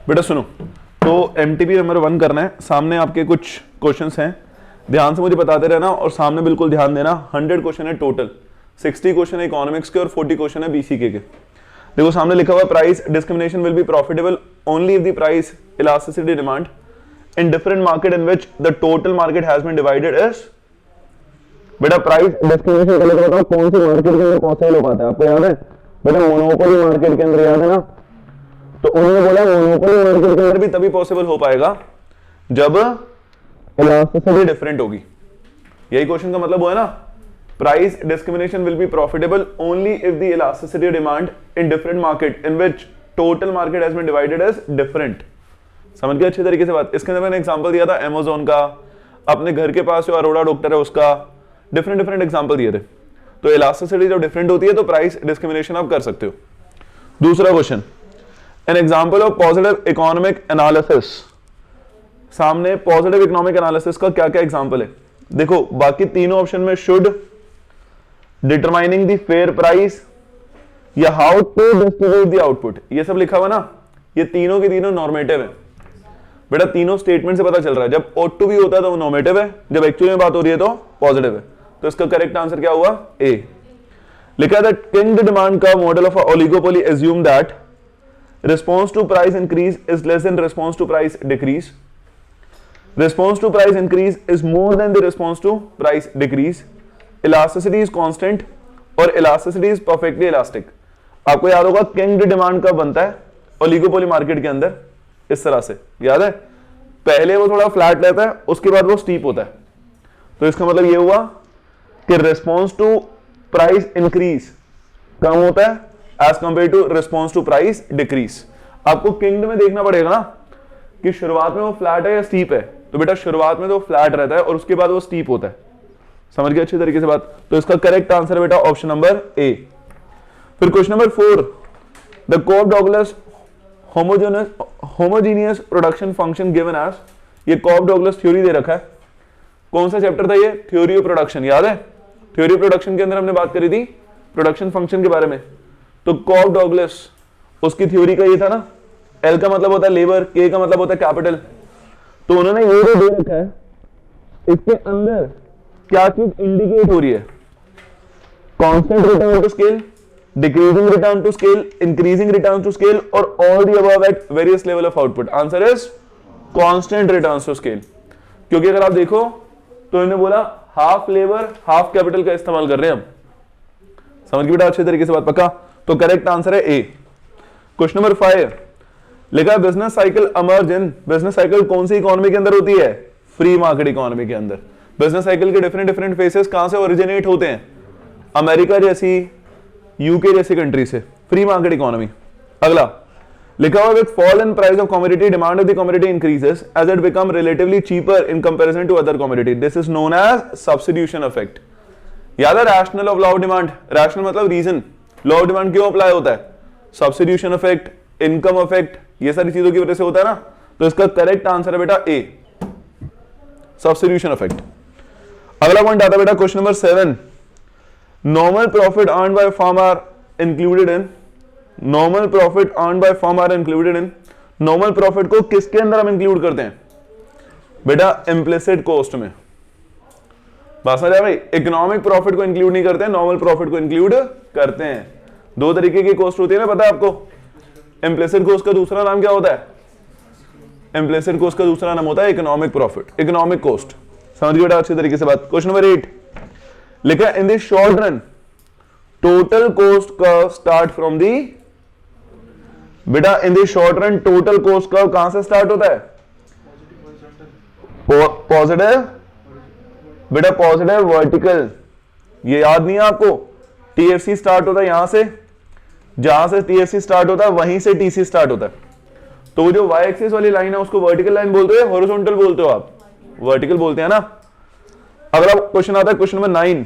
बेटा सुनो, तो एमटीपी नंबर 1 करना है। सामने आपके कुछ क्वेश्चंस हैं, ध्यान से मुझे बताते रहना और सामने बिल्कुल ध्यान देना। 100 क्वेश्चन है टोटल, 60 क्वेश्चन है इकोनॉमिक्स के और 40 क्वेश्चन है बीसीके के। देखो सामने लिखा हुआ price discrimination will be profitable only if the price elasticity demand in different market in which the total market has been divided is. बेटा प्राइस डिस्क्रिमिनेशन का मतलब बताओ कौन सी मार्केट के अंदर पॉसिबल हो पाता है, आपको याद है? बेटा मोनोपोली मार्केट के अंदर, याद है ना? तो उन्होंने बोला मोनोपोली मार्केट के अंदर भी तभी पॉसिबल हो पाएगा जब इलास्टिसिटी डिफरेंट होगी। यही क्वेश्चन का मतलब वो है ना, price discrimination will be profitable only if the elasticity demand in different market in which total market has been divided as different. समझ गए अच्छे तरीके से बात? इसके अंदर मैंने एग्जांपल दिया था अमेज़न का, अपने घर के पास जो अरोड़ा डॉक्टर है उसका, डिफरेंट एग्जांपल दिए थे। तो इलास्टिसिटी जब डिफरेंट होती है तो प्राइस डिस्क्रिमिनेशन आप कर सकते हो। दूसरा question, N example of positive economic analysis. सामने पॉजिटिव इकोनॉमिक एनालिसिस का क्या क्या एग्जांपल है देखो। बाकी तीनों ऑप्शन में should, determining the fair price या how to distribute the output, ये सब लिखा हुआ ना। ये तीनों के तीनों नॉर्मेटिव है बेटा, तीनों स्टेटमेंट से पता चल रहा है। जब ought to be होता है तो वो नॉर्मेटिव है, जब एक्चुअली में बात हो रही है तो पॉजिटिव है। तो इसका करेक्ट आंसर क्या हुआ? ए। लिखा है दैट किंग डिमांड का model of oligopoly assume that response to price increase is less than response to price decrease, response to price increase is more than the response to price decrease, elasticity is constant और elasticity is perfectly elastic. आपको याद होगा king demand कब बनता है oligopoly market के अंदर? इस तरह से, याद है? पहले वो थोड़ा फ्लैट रहता है, उसके बाद वो स्टीप होता है। तो इसका मतलब ये हुआ कि रिस्पॉन्स टू प्राइस इंक्रीज कम होता है as compare to response to price decrease. आपको किंग में देखना पड़ेगा ना कि शुरुआत में वो फ्लैट है या स्टीप है। तो बेटा शुरुआत में तो फ्लैट रहता है और उसके बाद वो स्टीप होता है। समझ गए अच्छी तरीके से बात? तो इसका करेक्ट आंसर है बेटा ऑप्शन नंबर ए। फिर question number 4, the Cobb Douglas homogeneous production function given as. ये कोफ-डॉगलस थ्योरी दे रखा है। कौन सा चैप्टर था ये? थ्योरी ऑफ प्रोडक्शन, याद है? थ्योरी ऑफ प्रोडक्शन के अंदर हमने बात करी थी प्रोडक्शन फंक्शन के बारे में। तो कोफ-डॉगलस उसकी थ्योरी का ये था ना, एल का मतलब होता है लेबर, के का मतलब होता है कैपिटल। तो उन्होंने ये जो दे रखा है, इसके अंदर क्या चीज इंडिकेट हो रही है? Constant return to scale, decreasing return to scale, increasing return to scale और all the above at various level of output. Answer is constant return to scale. क्योंकि अगर आप देखो तो इन्होंने बोला हाफ लेबर हाफ कैपिटल का इस्तेमाल कर रहे हैं हम। समझ गए बेटा अच्छे तरीके से बात? पक्का? तो करेक्ट आंसर है ए। क्वेश्चन नंबर 5 लिखा बिजनेस साइकिल अमर्ज इन। बिजनेस साइकिल कौन सी इकोनॉमी के अंदर होती है? फ्री मार्केट इकोनॉमी के अंदर। बिजनेस साइकिल के डिफरेंट फेसेस कहां से ओरिजिनेट होते हैं? अमेरिका जैसी, यूके जैसी कंट्री से, फ्री मार्केट इकोनॉमी। अगला लिखा हुआ with fall in price of commodity demand of the commodity increases as it become relatively cheaper in comparison to other commodity, this is known as substitution effect. याद है rational of law of demand? Rational मतलब reason, law of demand क्यों apply होता है? Substitution effect, income effect, ये सारी चीजों की वजह से होता है ना। तो इसका करेक्ट आंसर है बेटा ए, सब्स्टिट्यूशन इफेक्ट। अगला पॉइंट आता है बेटा question number 7, normal profit earned by firm are included in. Normal profit earned by firm are included in. Normal profit को किसके अंदर हम इंक्लूड करते हैं? बेटा इम्प्लिसिट कॉस्ट में। बात समझ आया भाई? इकोनॉमिक प्रॉफिट को इंक्लूड नहीं करते हैं, नॉर्मल प्रॉफिट को इंक्लूड करते हैं। दो तरीके की कॉस्ट होती है ना, पता है आपको? इम्प्लिसिट कॉस्ट का दूसरा नाम क्या होता है? इम्प्लिसिट कॉस्ट का दूसरा नाम होता है इकोनॉमिक प्रॉफिट, इकोनॉमिक कॉस्ट। समझ गए बेटा अच्छी तरीके से बात? क्वेश्चन नंबर 8 लिखा in the short run total cost curve start from the. बेटा in the short run total cost curve कहां से स्टार्ट होता है? पॉजिटिव। बेटा पॉजिटिव वर्टिकल, ये याद नहीं है आपको? टीएफसी स्टार्ट होता है यहां से, जहां से टीएफसी स्टार्ट होता है वहीं से टीसी स्टार्ट होता है। तो जो वाई एक्सिस वाली लाइन है उसको वर्टिकल लाइन बोलते हो, हॉरिजॉन्टल बोलते हो आप? वर्टिकल बोलते हैं ना। अगला क्वेश्चन आता है question number 9,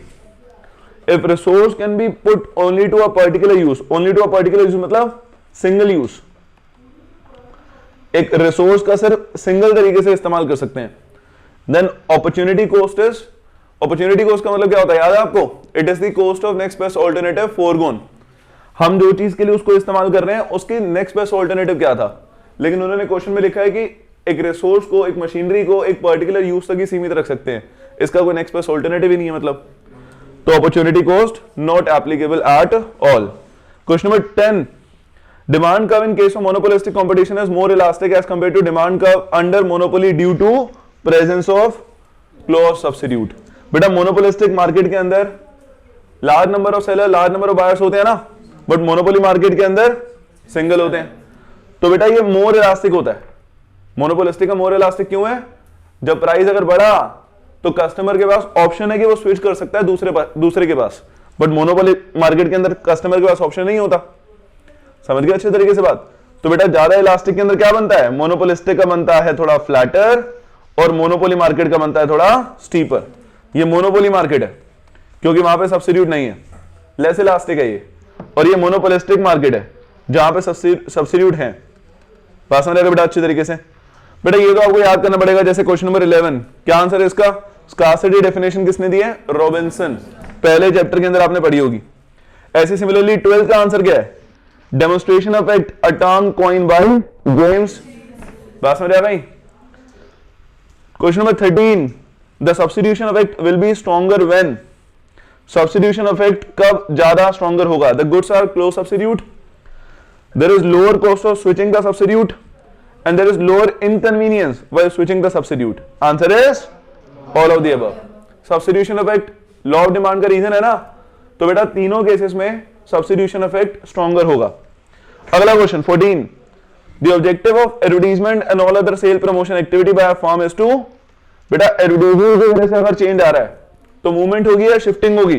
if resource can be put only to a particular use. Only to a particular use मतलब सिंगल यूज। एक रिसोर्स का सिर्फ सिंगल तरीके से इस्तेमाल कर सकते हैं। Then opportunity cost is, opportunity cost का मतलब क्या होता है याद है आपको? It is the cost of next best alternative forgone. हम जो चीज के लिए उसको इस्तेमाल कर रहे हैं उसकी नेक्स्ट बेस्ट ऑल्टरनेटिव क्या था? लेकिन उन्होंने क्वेश्चन में लिखा है कि एक रिसोर्स को, एक मशीनरी को एक पर्टिकुलर यूज तक ही सीमित रख सकते हैं, इसका कोई नेक्स्ट बेस्ट ऑल्टरनेटिव ही नहीं है मतलब। तो opportunity cost not applicable at all. Question number 10, demand curve in case of monopolistic competition is more elastic as compare to demand curve under monopoly due to presence of close substitute. बेटा monopolistic market के अंदर large number of seller, large number of buyers होते हैं ना, but monopoly market के अंदर single होते हैं। तो बेटा ये मोर इलास्टिक होता है। मोनोपोलिस्टिक का मोर इलास्टिक क्यों है? जब प्राइस अगर बढ़ा तो कस्टमर के पास ऑप्शन है कि वो स्विच कर सकता है दूसरे के पास, बट मोनोपोली मार्केट के अंदर कस्टमर के पास ऑप्शन नहीं होता। समझ गए अच्छे तरीके से बात? तो बेटा ज्यादा इलास्टिक के अंदर क्या बनता है? मोनोपोलिस्टिक का बनता है थोड़ा फ्लैटर और मोनोपोली मार्केट का बनता है थोड़ा स्टीपर। ये मोनोपोली मार्केट है क्योंकि वहां पे सब्स्टिट्यूट नहीं है, लेस इलास्टिक है ये। और ये मोनोपोलिस्टिक मार्केट है जहां पे सब्स्टिट्यूट है। बात समझ आएगा बेटा अच्छे तरीके से? बेटा ये तो आपको याद करना पड़ेगा। जैसे क्वेश्चन नंबर 11, क्या आंसर है इसका? स्कार्सिटी डेफिनेशन किसने दी है? रॉबिन्सन। पहले चैप्टर के अंदर आपने पढ़ी होगी। ऐसे सिमिलरली 12th का आंसर क्या है? Demonstration of a term coined by James. बात समझ आया भाई? Question number 13, the substitution effect will be stronger when. Substitution effect कब ज्यादा स्ट्रॉन्गर होगा? The goods are close substitute, there is lower cost of switching the substitute, and there is lower inconvenience while switching the substitute. Answer is all of the above. Substitution effect law of demand का reason है ना, तो बेटा तीनों cases में substitution effect stronger होगा। अगला question 14, the objective of advertisement and all other sale promotion activity by a firm is to। बेटा एडवर्टाइजमेंट की वजह से अगर चेंज आ रहा है तो मूवमेंट होगी या शिफ्टिंग होगी?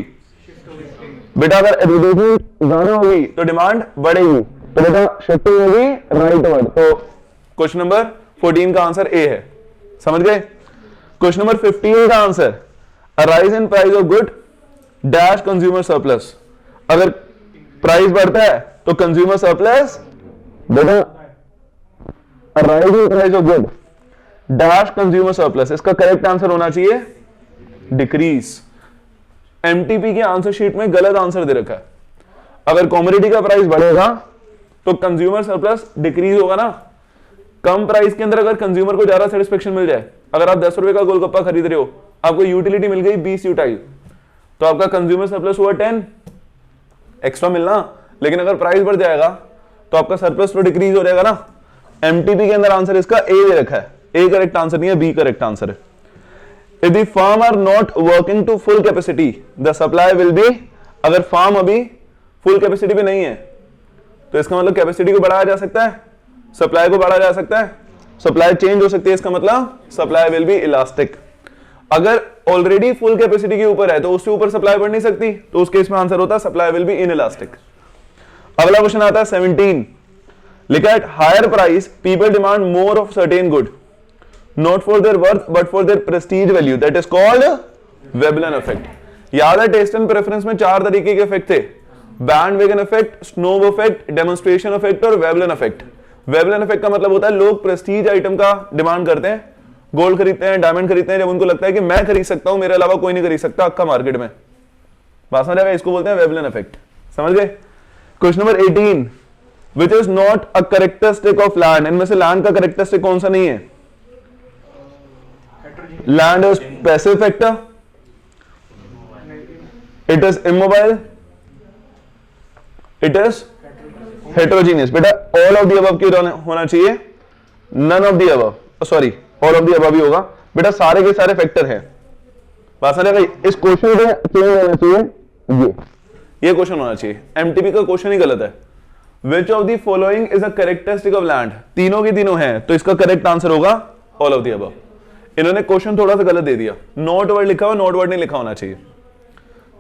बेटा अगर एडवर्टाइजमेंट ज्यादा होगी तो डिमांड बढ़ेगी, तो बेटा शिफ्टिंग होगी राइटवर्ड। तो क्वेश्चन नंबर 14 का आंसर ए है। समझ गए? क्वेश्चन नंबर 15 का answer, a rise in price of good dash consumer surplus. अगर प्राइस बढ़ता है तो कंज्यूमर सरप्लस, बेटा rise in price of good dash consumer surplus. इसका करेक्ट आंसर होना चाहिए डिक्रीज। एमटीपी के आंसर शीट में गलत आंसर दे रखा है। अगर कॉमोडिटी का प्राइस बढ़ेगा तो कंज्यूमर सरप्लस डिक्रीज होगा ना। कम प्राइस के अंदर अगर कंज्यूमर को ज्यादा सेटिस्फेक्शन मिल जाए, अगर आप 10 रुपए का गोलगप्पा खरीद रहे हो, आपको यूटिलिटी मिल गई 20 यूटाइल, तो आपका कंज्यूमर सरप्लस हुआ 10 एक्स्ट्रा मिलना। लेकिन अगर प्राइस बढ़ जाएगा तो आपका सरप्लस तो डिक्रीज हो जाएगा ना। एमटीपी के अंदर आंसर इसका ए दे रखा है। ए करेक्ट आंसर नहीं है, बी करेक्ट आंसर है। If the firm are not working to full capacity the supply will be. अगर फर्म अभी फुल कैपेसिटी पे नहीं है तो इसका मतलब कैपेसिटी को बढ़ाया जा सकता है, सप्लाई को बढ़ाया जा सकता है, सप्लाई चेंज हो सकती है। इसका मतलब सप्लाई विल बी इलास्टिक। अगर ऑलरेडी फुल कैपेसिटी के ऊपर है तो उससे ऊपर सप्लाई बढ़ नहीं सकती, तो उस केस में आंसर होता है सप्लाई विल बी इनइलास्टिक। अगला क्वेश्चन आता है 17, लिखा है higher price people demand more of certain good not for their worth but for their prestige value, that is called Veblen effect. याद है टेस्ट एंड प्रेफरेंस में 4 तरीके के इफेक्ट थे, bandwagon effect, snob effect, demonstration effect और Veblen effect. Veblen effect का मतलब होता है लोग प्रेस्टीज आइटम का डिमांड करते हैं, गोल्ड खरीदते हैं, डायमंड खरीदते हैं, जब उनको लगता है कि मैं खरीद सकता हूं, मेरे अलावा कोई नहीं खरीद सकता अक्का मार्केट में। बात समझ आएगा? इसको बोलते हैं वेबलन इफेक्ट। समझ गए? Question number 18, which is not a characteristic of land. इनमें से लैंड का कैरेक्टरिस्टिक कौन सा नहीं है? Land is passive factor, it is immobile, it is heterogeneous. बेटा ऑल ऑफ द अबव क्यों होना चाहिए? None of the above, sorry all of the above ही होगा। बेटा सारे के सारे फैक्टर हैं। बात समझ आएगा? इस क्वेश्चन में चेंज होना चाहिए, ये क्वेश्चन होना चाहिए। एमटीपी का क्वेश्चन ही गलत है। विच of the following is a characteristic of land. तीनों के तीनों हैं, तो इसका करेक्ट आंसर होगा ऑल ऑफ द अबव। इन्होंने क्वेश्चन थोड़ा सा गलत दे दिया, नॉट वर्ड लिखा हुआ, नॉट वर्ड नहीं लिखा होना चाहिए।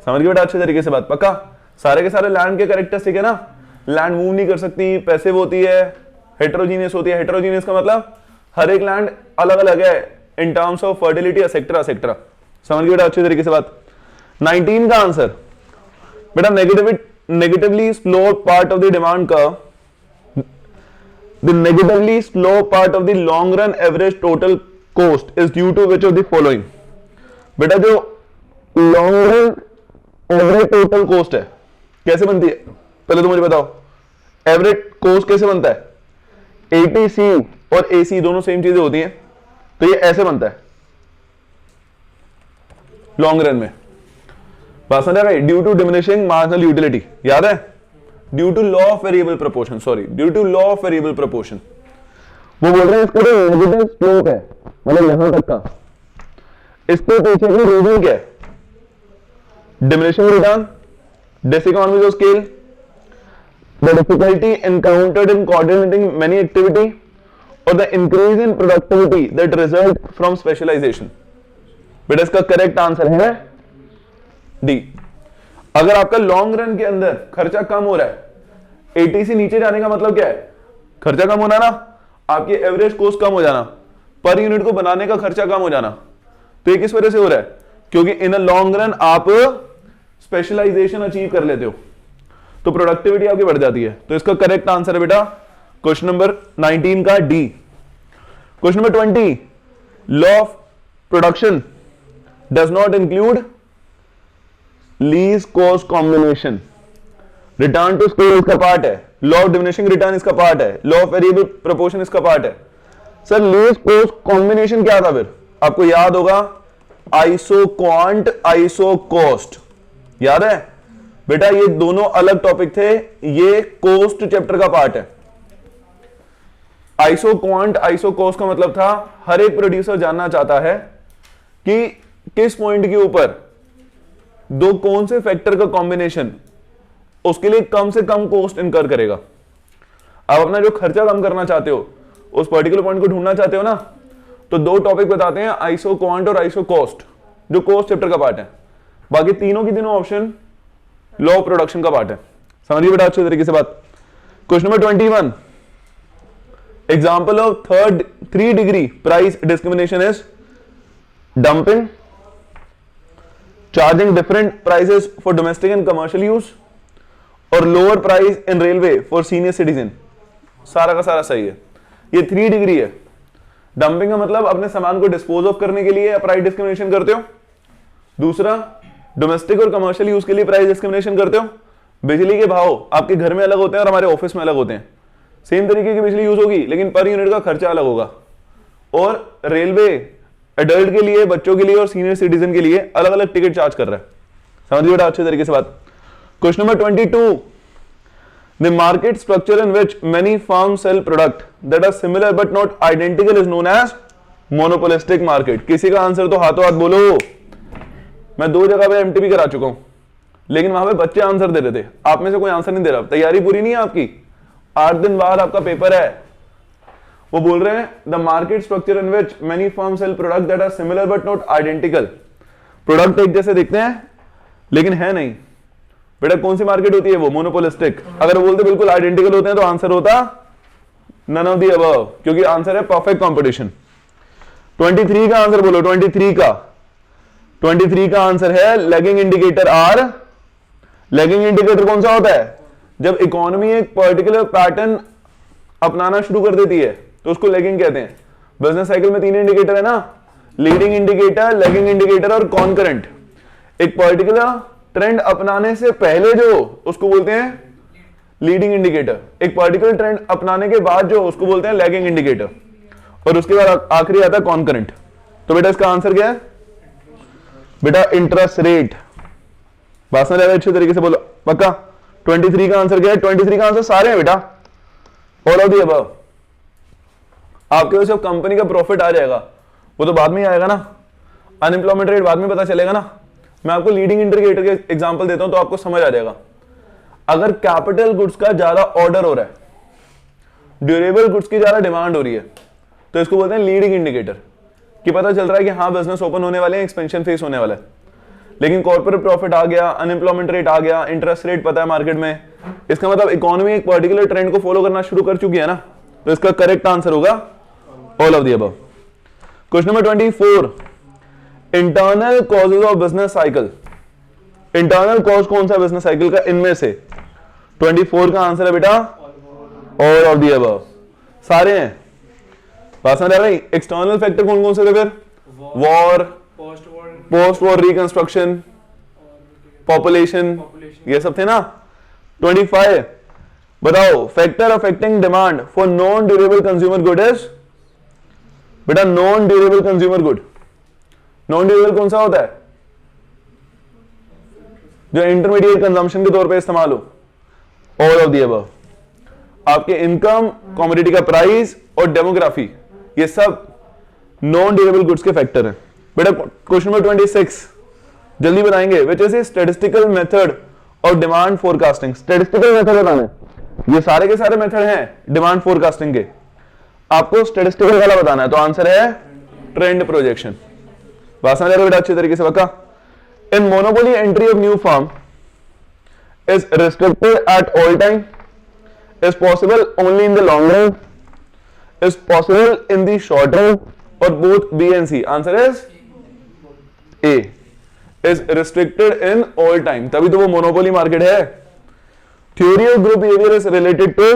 समझ गए बेटा अच्छे तरीके से बात? पक्का? सारे के सारे लैंड के कैरेक्टरिस्टिक है ना। लैंड मूव नहीं कर सकती, पैसिव होती है, हेटेरोजीनियस होती है। हेटेरोजीनियस का मतलब हर एक लैंड अलग अलग है in terms of fertility etcetera etcetera. समझ गए बेटा अच्छे तरीके से बात? 19 का आंसर बेटा negatively slope part of the demand curve, the negatively slope part of the long run average total cost is due to which of the following. बेटा जो long run average total cost है कैसे बनती है? पहले तो मुझे बताओ, एवरेज कॉस्ट कैसे बनता है? एटीसी और एसी दोनों सेम चीजें होती हैं, तो ये ऐसे बनता है लॉन्ग रन में। बात समझ रहे? Due to diminishing marginal utility, याद है? Due to law of variable proportion, sorry, due to law of variable proportion. वो बोल रहे हैं इसका तो नेगेटिव स्लोप है, मतलब यहां तक का। इसके पीछे की रीजन क्या है? Diminishing return, diseconomies of scale, the difficulty encountered in coordinating many activity और the increase in productivity that result from specialisation. बेटा इसका करेक्ट आंसर है डी। अगर आपका लॉन्ग रन के अंदर खर्चा कम हो रहा है, एटीसी नीचे जाने का मतलब क्या है? खर्चा कम होना ना, आपकी एवरेज कॉस्ट कम हो जाना, पर यूनिट को बनाने का खर्चा कम हो जाना। तो ये किस वजह से हो रहा है? क्योंकि इन अ लॉन्ग रन आप स्पेशलाइजेशन अचीव कर लेते हो, तो प्रोडक्टिविटी आपकी बढ़ जाती है। तो इसका करेक्ट आंसर है बेटा क्वेश्चन नंबर 19 का डी। Question number 20, law of production does not include least cost combination. Return to scale इसका पार्ट है, लॉ ऑफ डिमिनिशिंग रिटर्न इसका पार्ट है, लॉ ऑफ वेरिएबल प्रोपोर्शन इसका पार्ट है। सर लीज कॉस्ट कॉम्बिनेशन क्या था? फिर आपको याद होगा आइसो क्वांट, आइसो कॉस्ट, याद है बेटा? ये दोनों अलग टॉपिक थे, ये कॉस्ट चैप्टर का पार्ट है। आइसो क्वांट, आइसो कॉस्ट का मतलब था हर एक प्रोड्यूसर जानना चाहता है कि किस पॉइंट के ऊपर दो कौन से फैक्टर का कॉम्बिनेशन उसके लिए कम से कम कॉस्ट इनकर करेगा। आप अपना जो खर्चा कम करना चाहते हो, उस पर्टिकुलर पॉइंट को ढूंढना चाहते हो ना, तो दो टॉपिक बताते हैं, आइसो क्वांट और आइसो कॉस्ट, जो कॉस्ट चैप्टर का पार्ट है। बाकी तीनों की तीनों ऑप्शन लॉ ऑफ प्रोडक्शन का पार्ट है। समझिए बेटा अच्छे तरीके से बात। Question number 21, example of three degree price discrimination is dumping, charging different prices for domestic and commercial use, और lower price in railway for senior citizen. सारा का सारा सही है। ये 3 डिग्री है। डंपिंग का मतलब अपने सामान को डिस्पोज ऑफ करने के लिए प्राइस डिस्क्रिमिनेशन करते हो। दूसरा, डोमेस्टिक और कमर्शियल यूज के लिए प्राइस डिस्क्रिमिनेशन करते हो। बिजली के भाव आपके घर में अलग होते हैं और हमारे ऑफिस में अलग होते हैं। सेम तरीके की बिजली यूज होगी, लेकिन पर यूनिट का खर्चा अलग होगा। और रेलवे एडल्ट के लिए, बच्चों के लिए और सीनियर सिटीजन के लिए अलग अलग टिकट चार्ज कर रहा है। समझिए बेटा अच्छे तरीके से बात। Question number 22, the market structure in which many firms sell product that are similar but not identical is known as monopolistic market. किसी का आंसर तो हाथों हाथ बोलो। मैं 2 जगह पे एमटीबी करा चुका हूं, लेकिन वहां पे बच्चे आंसर दे रहे थे, आप में से कोई आंसर नहीं दे रहा। तैयारी पूरी नहीं है आपकी, 8 दिन बाद आपका पेपर है। वो बोल रहे हैं the market structure in which many firm sell product that are similar but not identical. Product एक जैसे दिखते हैं लेकिन है नहीं। बेटा कौन सी मार्केट होती है? वो मोनोपोलिस्टिक। अगर बोलते बिल्कुल आइडेंटिकल होते हैं तो आंसर होता नन ऑफ द अबव, क्योंकि आंसर है परफेक्ट कंपटीशन। 23 का आंसर बोलो। 23 का आंसर है lagging indicator are. Lagging indicator कौन सा होता है? जब इकोनॉमी एक पर्टिकुलर पैटर्न अपनाना शुरू कर देती है तो उसको लैगिंग कहते हैं। बिजनेस साइकिल में 3 इंडिकेटर है ना, लीडिंग इंडिकेटर, लैगिंग इंडिकेटर और कॉन्करेंट। एक पर्टिकुलर ट्रेंड अपनाने से पहले जो, उसको बोलते हैं लीडिंग इंडिकेटर। एक पर्टिकुलर ट्रेंड अपनाने के बाद जो, उसको बोलते हैं लैगिंग इंडिकेटर। और उसके बाद आखिरी आता है कॉन्करेंट। तो बेटा इसका आंसर क्या है? बेटा इंटरेस्ट रेट। बात समझ आ रहा है? अच्छे तरीके से बोलो पक्का। 23 का आंसर क्या है? 23 का आंसर सारे हैं बेटा, ऑल ऑफ द अबव। आपके जब कंपनी का प्रॉफिट आ जाएगा वो तो बाद में ही आएगा ना, अनएम्प्लॉयमेंट रेट बाद में पता चलेगा ना। मैं आपको लीडिंग इंडिकेटर के एग्जांपल देता हूं तो आपको समझ आ जाएगा। अगर कैपिटल गुड्स का ज्यादा ऑर्डर हो रहा है, ड्यूरेबल गुड्स की ज्यादा डिमांड हो रही है, तो इसको बोलते हैं लीडिंग इंडिकेटर, कि पता चल रहा है कि हाँ बिजनेस ओपन होने वाले हैं, एक्सपेंशन फेस होने वाला है। लेकिन कॉर्पोरेट प्रॉफिट आ गया, अनएम्प्लॉयमेंट रेट आ गया, इंटरेस्ट रेट पता है मार्केट में, इसका मतलब इकोनॉमी एक पर्टिकुलर ट्रेंड को फॉलो करना शुरू कर चुकी है ना। तो इसका करेक्ट आंसर होगा all of the above. Question number 24, internal causes of business cycle. Internal cause कौन सा बिजनेस साइकिल का? इनमें से 24 का आंसर है बेटा ऑल ऑफ द अबव। सारे हैं। बात समझ आ रही? एक्सटर्नल फैक्टर कौन कौन से थे फिर? War, post war reconstruction, population, ये सब थे ना। 25, बताओ factor affecting demand for non durable consumer good is, बेटा non durable consumer good, non durable कौन सा होता है? जो इंटरमीडिएट कंजम्पशन के तौर पे इस्तेमाल हो। ऑल ऑफ द अबव, आपके इनकम, कमोडिटी का प्राइस और डेमोग्राफी, ये सब नॉन ड्यूरेबल गुड्स के फैक्टर हैं। बेटा क्वेश्चन नंबर 26 जल्दी बनाएंगे, which is a statistical method of demand forecasting. Statistical method बताना, ये सारे के सारे मेथड हैं डिमांड फोरकास्टिंग के, आपको स्टैटिस्टिकल वाला बताना है, तो आंसर है ट्रेंड प्रोजेक्शन। बात समझ रहे हो बेटा अच्छे तरीके से? पक्का। In monopoly entry of new firm is restricted at all time, is possible only in the long run, is possible in the short run, और both B and C. Answer is A, is restricted in all time, तभी तो वो monopoly market है। Theory of group behaviour is related to,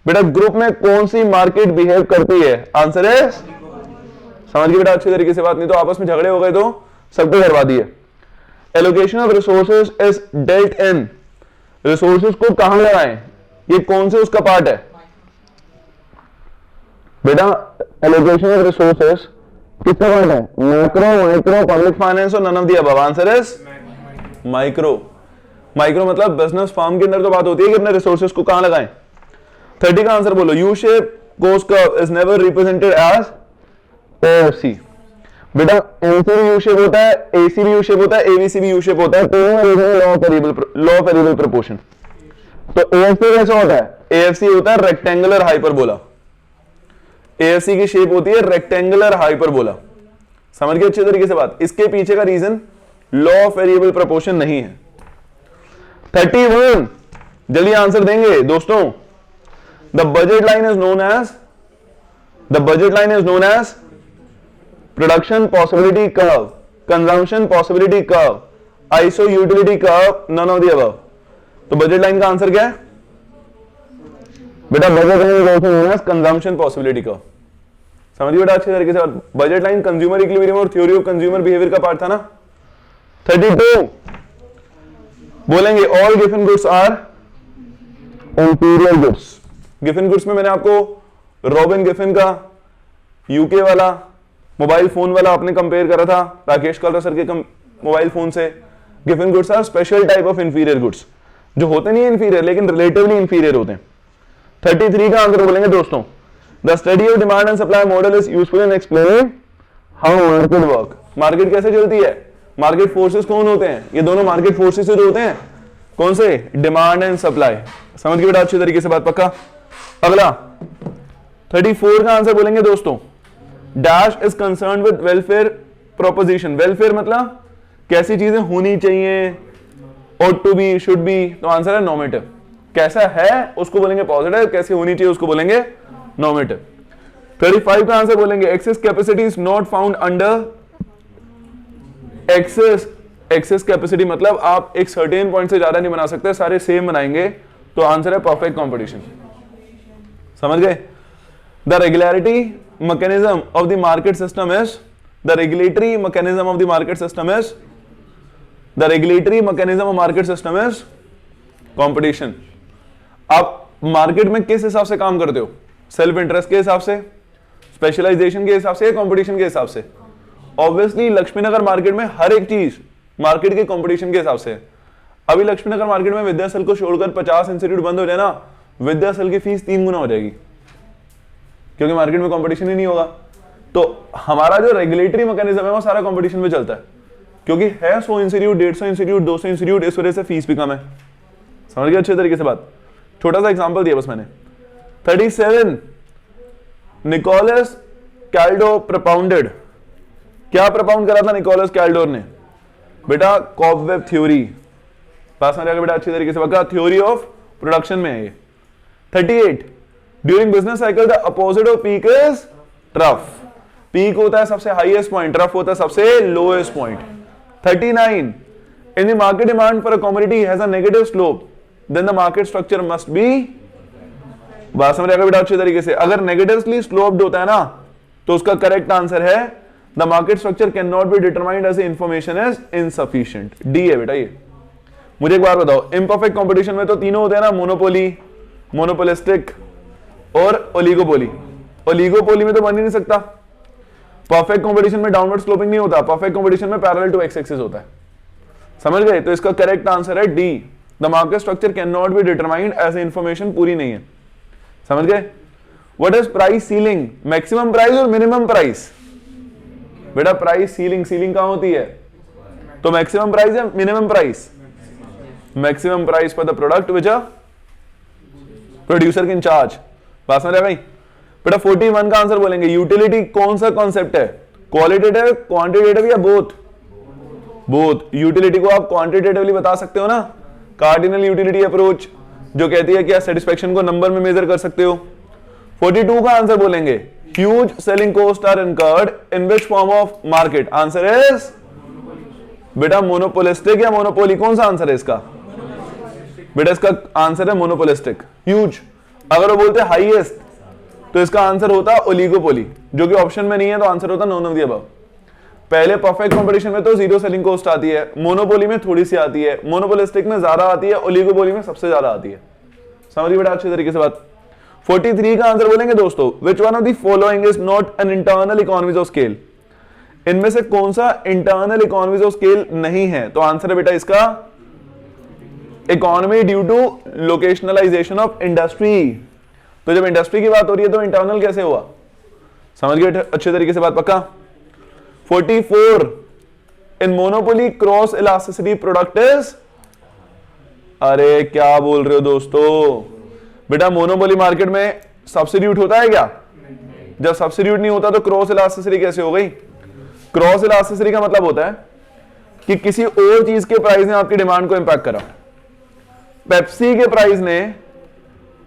बेटा group में कौन सी market behave करती है? आंसर है, समझ गए बेटा अच्छे तरीके से बात? नहीं तो आपस में झगड़े हो गए तो सबको करवा दिए। Allocation of resources is dealt in, resources को कहां लगाएं, ये कौन से उसका पार्ट है? बेटा एलोकेशन ऑफ रिसोर्सेज किसका पार्ट है? मैक्रो, माइक्रो, पब्लिक फाइनेंस और none of the above. Answer is micro. Micro मतलब बिजनेस फर्म के अंदर तो बात होती है कि अपने रिसोर्सेज को कहां लगाएं। 30 का आंसर बोलो, U shape cost curve is never represented as OC. बेटा एमसी भी यू शेप होता है, एसी भी यू शेप होता है, एबीसी भी यू शेप होता है, लॉ ऑफ वेरिएबल प्रोपोर्शन। तो एएफसी कैसा होता है? एएफसी होता है रेक्टेंगुलर हाइपरबोला, एएफसी की शेप होती है रेक्टेंगुलर हाइपरबोला। समझ गए अच्छे तरीके से बात? इसके पीछे का reason law of variable proportion नहीं है। 31 जल्दी आंसर देंगे दोस्तों। The budget line is known as, the budget line is known as production possibility curve, consumption possibility curve, iso utility curve, none of the above. तो budget line का answer क्या है बेटा? Budget line is also known as consumption possibility curve. समझिए बेटा अच्छे तरीके से? बजट लाइन कंज्यूमर इक्विलिब्रियम और थ्योरी ऑफ कंज्यूमर बिहेवियर का पार्ट था ना। 32 बोलेंगे ऑल गिवन गुड्स आर इंपीरियल गुड्स। गिवन गुड्स में मैंने आपको रॉबिन गिफिन का यूके वाला मोबाइल फोन वाला आपने कंपेयर करा था राकेश कलरा सर के मोबाइल फोन से। गिवन goods are special type of inferior goods, जो होते नहीं इंफीरियर लेकिन रिलेटिवली इंफीरियर होते हैं। 33 का आंसर बोलेंगे दोस्तों, the study of demand and supply model is useful in explaining how market work. Market कैसे चलती है? मार्केट फोर्सेस कौन होते हैं? ये दोनों मार्केट फोर्सेस जो होते हैं, कौन से? Demand and supply. समझ गए बेटा अच्छी तरीके से बात? पक्का। अगला 34 का आंसर बोलेंगे दोस्तों, dash is concern with welfare proposition. Welfare मतलब कैसी चीजें होनी चाहिए, ought to be, should be, तो आंसर है नॉर्मेटिव। कैसा है उसको बोलेंगे पॉजिटिव, कैसी होनी चाहिए उसको बोलेंगे नॉर्मेटिव। 35 का आंसर बोलेंगे excess capacity is not found under excess. Excess capacity मतलब आप एक सर्टेन पॉइंट से ज्यादा नहीं बना सकते, सारे सेम बनाएंगे, तो आंसर है परफेक्ट कंपटीशन। समझ गए? The regularity mechanism of the market system is, the regulatory mechanism of the market system is, the regulatory mechanism of market system is competition। आप मार्केट में किस हिसाब से काम करते हो? सेल्फ इंटरेस्ट के हिसाब से, स्पेशलाइजेशन के हिसाब से, कंपटीशन के हिसाब से? ऑब्वियसली लक्ष्मीनगर मार्केट में हर एक चीज मार्केट के कंपटीशन के हिसाब से। अभी लक्ष्मीनगर मार्केट में विद्यासल को छोड़कर 50 इंस्टीट्यूट बंद हो जाए ना, विद्यासल की फीस 3 गुना हो जाएगी, क्योंकि मार्केट में कंपटीशन ही नहीं होगा। तो हमारा जो रेगुलेटरी मैकेनिज्म है वो सारा कंपटीशन में चलता है, क्योंकि है 100 इंस्टीट्यूट, 150 इंस्टीट्यूट, 200 इंस्टीट्यूट, इस वजह से फीस भी कम है। समझ गए अच्छे तरीके से बात? छोटा सा एग्जांपल दिया बस मैंने। 37 निकोलस कैल्डो प्रपाउंडेड। क्या प्रपाउंड करा था निकोलस कैल्डोर ने? बेटा कॉबवेब थ्योरी। पास में बेटा अच्छी तरीके से बता, थ्योरी ऑफ प्रोडक्शन में है ये। 38 during business cycle the opposite of peak is trough. Peak होता है सबसे हाईएस्ट पॉइंट, ट्रफ होता है सबसे lowest point. 39 in the market demand for a commodity has a negative slope, then the market structure must be. बात समझ आएगा बेटा अच्छी तरीके से? अगर नेगेटिवली स्लोप्ड होता है ना, तो उसका करेक्ट आंसर है the market structure can not be determined as information is insufficient. D है बेटा ये। मुझे एक बार बताओ, इम्परफेक्ट कंपटीशन में तो तीनों होते हैं ना, मोनोपोली, मोनोपोलिस्टिक और ओलिगोपोली। ओलिगोपोली में तो बन ही नहीं सकता। परफेक्ट कंपटीशन में डाउनवर्ड स्लोपिंग नहीं होता, परफेक्ट कंपटीशन में पैरेलल टू एक्स एक्सिस होता है। समझ गए? तो इसका करेक्ट आंसर है D, the market structure can not be determined, ऐसे इंफॉर्मेशन पूरी नहीं है। समझ गए? What is price ceiling? Maximum price और मिनिमम प्राइस। बेटा प्राइस सीलिंग, सीलिंग कहां होती है? तो मैक्सिमम प्राइस या minimum price? Maximum price for the product which a producer can charge. बात समझ रहे भाई? बेटा 41 का आंसर बोलेंगे। यूटिलिटी कौन सा कॉन्सेप्ट है? क्वालिटेटिव, क्वांटिटेटिव या बोथ? बोथ। यूटिलिटी को आप क्वांटिटेटिवली बता सकते हो ना, कार्डिनल यूटिलिटी अप्रोच जो कहती है कि आप सेटिस्फेक्शन को नंबर में मेजर कर सकते हो। 42 का आंसर बोलेंगे। Huge selling cost are incurred in which form of market? Answer is बेटा मोनोपोलिस्टिक या मोनोपोली? कौन सा आंसर है इसका? बेटा इसका आंसर है मोनोपोलिस्टिक। ह्यूज। अगर वो बोलते हाईएस्ट तो इसका आंसर होता ओलिगोपोली, जो कि ऑप्शन में नहीं है, तो आंसर होता नॉन ऑफ द अबव। पहले परफेक्ट कंपटीशन में तो जीरो सेलिंग कॉस्ट आती है, मोनोपोली में थोड़ी सी आती है, मोनोपोलिस्टिक में ज्यादा आती है, ओलिगोपोली में सबसे ज्यादा आती है। समझिए बेटा अच्छे तरीके से बात। 43 का आंसर बोलेंगे दोस्तों। Which one of the following is not an internal economies of scale? इनमें से कौन सा इंटरनल इकोनॉमीज ऑफ स्केल नहीं है? तो आंसर है बेटा इसका economy due to locationalisation of industry. तो जब इंडस्ट्री की बात हो रही है तो इंटरनल कैसे हुआ? समझ गए अच्छे तरीके से बात? पक्का? 44 in monopoly cross elasticity product is. अरे क्या बोल रहे हो दोस्तों? बेटा मोनोपोली मार्केट में सब्स्टिट्यूट होता है क्या? जब सब्स्टिट्यूट नहीं होता तो क्रॉस इलास्टिसिटी कैसे हो गई? क्रॉस इलास्टिसिटी का मतलब होता है कि किसी और चीज के प्राइस ने आपकी डिमांड को इंपैक्ट करा। पेप्सी के प्राइस ने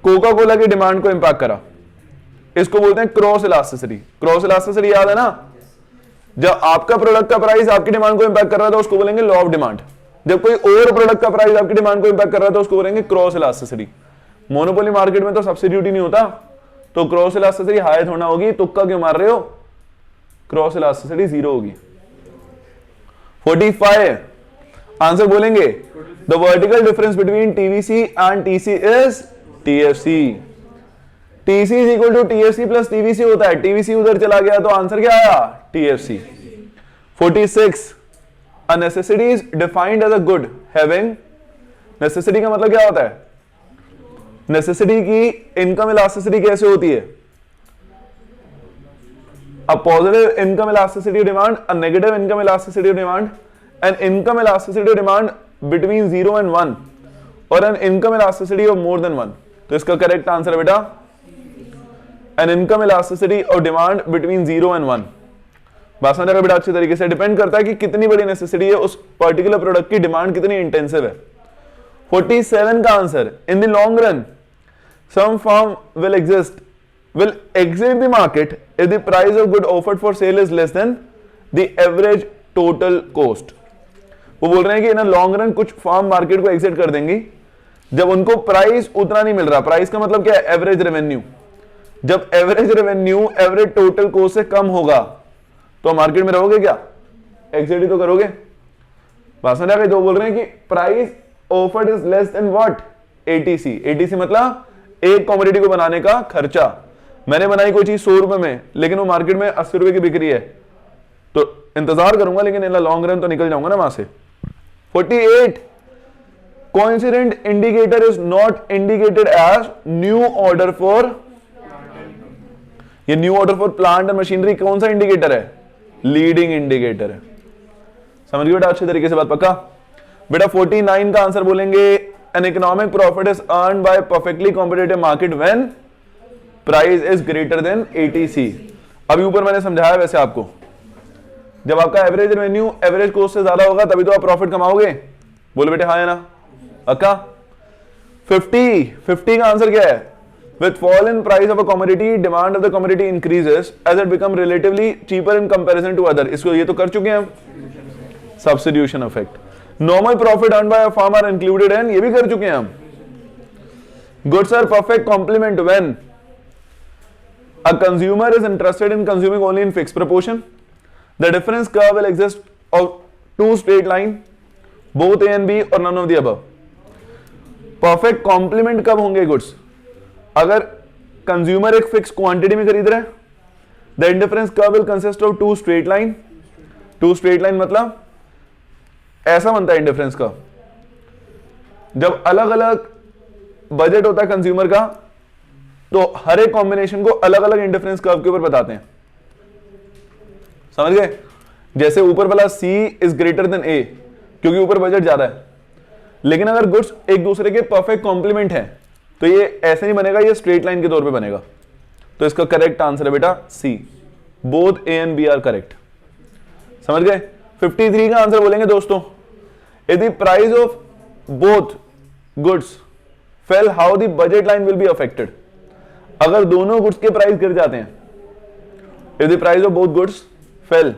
कोका कोला की डिमांड को इंपैक्ट करा, इसको बोलते हैं क्रॉस इलास्टिसिटी। क्रॉस इलास्टिसिटी याद है ना? जब आपका प्रोडक्ट का प्राइस आपकी डिमांड को इंपैक्ट कर रहा था उसको बोलेंगे लॉ ऑफ डिमांड। जब कोई और प्रोडक्ट का प्राइस आपकी डिमांड को इंपैक्ट कर रहा था उसको बोलेंगे क्रॉस इलास्टिसिटी। मोनोपोली मार्केट में तो सब्स्टिट्यूट ही नहीं होता, तो क्रॉस इलास्टिसिटी हाई थोड़ा होगी। तुक्का क्यों मार रहे हो? क्रॉस इलास्टिसिटी 0 होगी। 45 आंसर बोलेंगे। The vertical difference between TVC and TC is TFC. TC is equal to TFC plus TVC होता है। टीवीसी उधर चला गया तो आंसर क्या आया? TFC. 46 a necessity is defined as a good having. Necessity का मतलब क्या होता है? नेसेसिटी की इनकम इलास्टिसिटी कैसे होती है? a positive income elasticity demand, a negative income elasticity demand, an income elasticity demand between 0 and 1 और an income elasticity of more than 1। तो इसका करेक्ट आंसर है बेटा an income elasticity of demand between 0 and 1। बात समझ रहे बेटा अच्छी तरीके से? डिपेंड करता है कि कितनी बड़ी नेसेसिटी है, उस पर्टिकुलर प्रोडक्ट की डिमांड कितनी इंटेंसिव है। 47 का answer. In the long run some firm will exit the market if the price of good offered for sale is less than the average total cost। वो बोल रहे हैं कि इन लॉन्ग रन कुछ firm market को exit कर देंगी जब उनको प्राइस उतना नहीं मिल रहा। प्राइस का मतलब क्या है? Average revenue. जब average revenue average total cost से कम होगा तो मार्केट में रहोगे क्या? एग्जिट ही तो करोगे। बात समझ आ गई? तो बोल रहे हैं कि price offered is less than what? ATC. ATC मतलब एक कमोडिटी को बनाने का खर्चा। मैंने बनाई कोई चीज 100 रुपए में, लेकिन वो मार्केट में 80 रुपए की बिक रही है, तो इंतजार करूंगा, लेकिन इन लॉन्ग रन तो निकल जाऊंगा ना वहां से। 48 coincident indicator is not indicated as new order for. ये new order for plant and machinery कौन सा इंडिकेटर है? लीडिंग इंडिकेटर है। समझ गए बेटा अच्छे तरीके से बात? पक्का? बेटा 49 का आंसर बोलेंगे। An economic profit is earn by perfectly competitive market when price is greater than ATC. अभी ऊपर मैंने समझाया वैसे आपको, जब आपका एवरेज रेवेन्यू एवरेज कॉस्ट से ज्यादा होगा तभी तो आप प्रॉफिट कमाओगे। बोलो बेटे हाँ है ना? अक्का 50 का आंसर क्या है? With fall in price of a commodity, demand of the commodity increases as it become relatively cheaper in comparison to other। इसको ये तो कर चुके हैं हम, substitution effect। Normal profit earned by a firm are included in, ये भी कर चुके हैं हम। Goods are perfect complement when a consumer is interested in consuming only in fixed proportion, the difference curve will exist of two straight line, both A and B or none of the above। Perfect complement कब होंगे goods? अगर consumer एक fix quantity में खरीद रहा है, the indifference curve will consist of two straight line. Two straight line मतलब ऐसा बनता है इंडिफरेंस कर्व, जब अलग अलग बजट होता है कंज्यूमर का तो हर एक कॉम्बिनेशन को अलग अलग इंडिफरेंस कर्व के ऊपर बताते हैं, समझ गए। जैसे ऊपर वाला C is greater then A क्योंकि ऊपर बजट ज्यादा है, लेकिन अगर गुड्स एक दूसरे के परफेक्ट कॉम्प्लीमेंट है तो ये ऐसे नहीं बनेगा, ये स्ट्रेट लाइन के तौर पे बनेगा। तो इसका करेक्ट आंसर है बेटा C, both A and B are correct, समझ गए। 53 का आंसर बोलेंगे दोस्तों, if the price of both goods fall how the budget line will be affected. अगर दोनों गुड्स के प्राइस गिर जाते हैं, if the price of both goods fall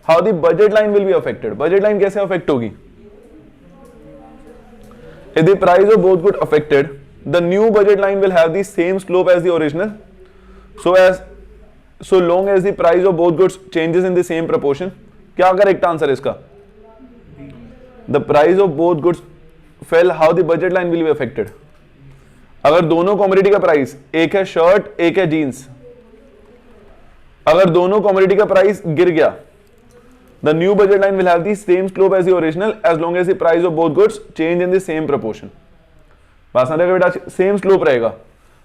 how the budget line will be affected. Budget line कैसे affect होगी? If the price of both good affected, the new budget line will have the same slope as the original, so long as the price of both goods changes in the same proportion। क्या correct answer है इसका? The price of both goods fell, how the budget line will be affected। अगर दोनों commodity का price, एक है shirt एक है जीन्स, अगर दोनों कॉमोडिटी का प्राइस गिर गया, the new budget line will have the same slope as the original as long as the price of both goods change in the same proportion। बात समझ रहे बेटा, सेम स्लोप रहेगा,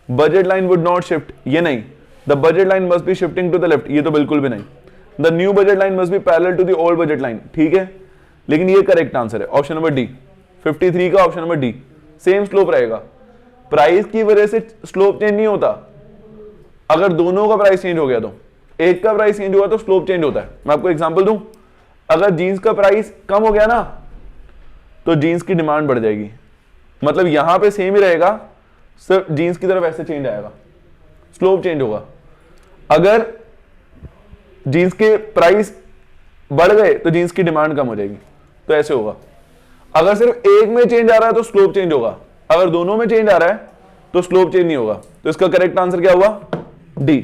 budget line would not shift, ये नहीं, the budget line must be shifting to the left, ये तो बिल्कुल भी नहीं, the new budget line must be parallel to the old budget line, ठीक है। लेकिन ये करेक्ट आंसर है ऑप्शन नंबर डी, 53 का option number D, same slope रहेगा। प्राइस की वजह से स्लोप चेंज नहीं होता, अगर दोनों का प्राइस चेंज हो गया तो, एक का प्राइस चेंज हुआ तो स्लोप चेंज होता है। मैं आपको एग्जांपल दूं, अगर जीन्स का प्राइस कम हो गया ना तो जीन्स की डिमांड बढ़ जाएगी, मतलब यहां पे सेम ही रहेगा, सिर्फ जीन्स की तरफ ऐसे चेंज आएगा, स्लोप चेंज होगा। अगर जीन्स के प्राइस बढ़ गए तो जीन्स की डिमांड कम हो जाएगी, तो ऐसे होगा। अगर सिर्फ एक में चेंज आ रहा है तो स्लोप चेंज होगा, अगर दोनों में चेंज आ रहा है तो स्लोप चेंज नहीं होगा। तो इसका करेक्ट आंसर क्या हुआ? डी।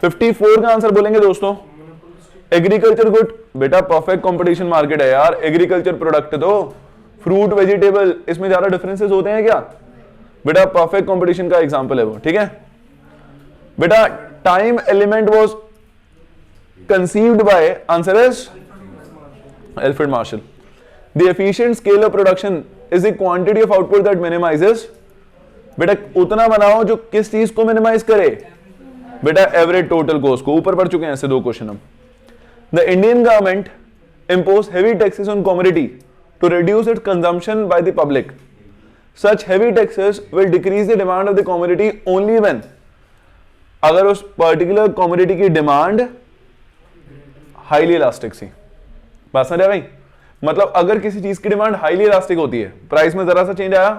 54 का आंसर बोलेंगे दोस्तों, एग्रीकल्चर गुड, बेटा परफेक्ट कंपटीशन मार्केट है यार, एग्रीकल्चर प्रोडक्ट तो फ्रूट वेजिटेबल, इसमें ज्यादा डिफरेंसेस होते हैं क्या बेटा? परफेक्ट कंपटीशन का एग्जांपल है वो, ठीक है बेटा। Time element was conceived bye, answer is Alfred Marshall. The efficient scale of production is the quantity of output that minimises, बेटा उतना बनाओ जो किस चीज को मिनिमाइज करे? बेटा एवरेज टोटल कॉस्ट को। ऊपर पढ़ चुके हैं ऐसे दो क्वेश्चन हम। The Indian government imposed heavy taxes on commodity to reduce its consumption by the public. Such heavy taxes will decrease the demand of the commodity only when, अगर उस पर्टिकुलर कॉमोडिटी की डिमांड हाईली इलास्टिक सी। बात समझ भाई? मतलब अगर किसी चीज की डिमांड हाईली इलास्टिक होती है, प्राइस में जरा सा चेंज आया,